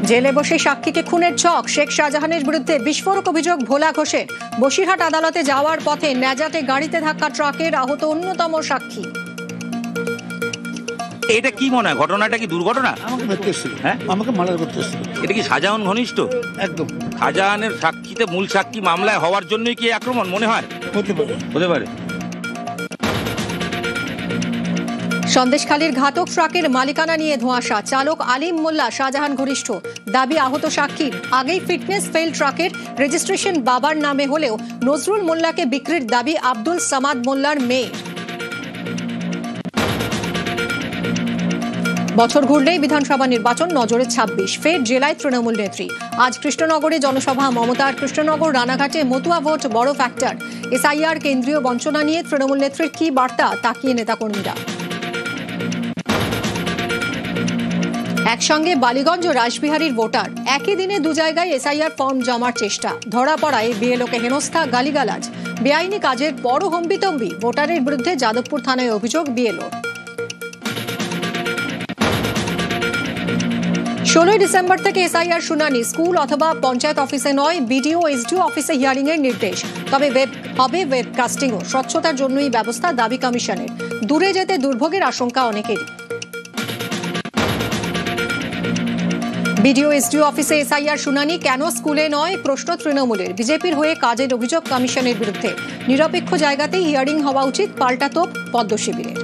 জেলে বসে সাক্ষীকে খুনের ছক, শেখ শাহজাহানের বিরুদ্ধে বিস্ফোরক অভিযোগ ভোলা ঘোষের। বসিরহাট আদালতে যাওয়ার পথে ন্যাজাটে গাড়িতে ধাক্কা ট্রাকের, আহত অন্যতম সাক্ষী। এটা কি মনে হয়, ঘটনাটা কি দুর্ঘটনা? আমাকে ধরতে এসেছিল, আমাকে মার্ডার করতে এসেছিল। এটা কি শাহজাহান ঘনিষ্ঠ? একদম। শাহজাহানের সাক্ষীতে মূল সাক্ষী মামলায় হওয়ার জন্যই কি আক্রমণ মনে হয়? হতে পারে। সন্দেশখালীর ঘাতক ট্রাকের মালিকানা নিয়ে ধোঁয়াশা, চালক আলিম মোল্লা শাহজাহান ঘনিষ্ঠ। দাবি আহত সাক্ষীর, আগেই ফিটনেস ফেল ট্রাকের রেজিস্ট্রেশন বাবার নামে হলেও নজরুল মোল্লাকে বিক্রির দাবি আব্দুল সামাদ মোল্লার মেয়ে। বছর ঘুরলেই বিধানসভা নির্বাচন, নজরে 26। ফের জেলায় তৃণমূল নেত্রী। আজ কৃষ্ণনগরে জনসভা মমতার। কৃষ্ণনগর রানাঘাটে মতুয়া ভোট বড় ফ্যাক্টর। এসআইআর কেন্দ্রীয় বঞ্চনা নিয়ে তৃণমূল নেত্রীর কি বার্তা, তাকিয়ে নেতাকর্মীরা। একসঙ্গে বালিগঞ্জ ও রাসবিহারীর ভোটার, একই দিনে দু জায়গায় এসআইআর ফর্ম জমার চেষ্টা। ধরা পড়ায় বিএলওকে হেনস্থা, গালিগালাজ। বেআইনি কাজের বড় হম্বিতম্বি। ভোটারের বিরুদ্ধে যাদবপুর থানায় অভিযোগ বিএলও। 16 ডিসেম্বর থেকে এসআইআর শুনানি। স্কুল অথবা পঞ্চায়েত অফিসে নয়, বিডিও এসডিও অফিসে হিয়ারিং এর নির্দেশ। তবে ওয়েবকাস্টিংও। স্বচ্ছতার জন্যই ব্যবস্থা, দাবি কমিশনের। দূরে যেতে দুর্ভোগের আশঙ্কা অনেকেরই। বিডিও এসডিও অফিসে এসআইআর শুনানি, কেন স্কুলে নয় প্রশ্ন তৃণমূলের। বিজেপির হয়ে কাজের অভিযোগ কমিশনের বিরুদ্ধে। নিরপেক্ষ জায়গাতেই হিয়ারিং হওয়া উচিত, পাল্টা তোপ পদ্ম শিবিরের।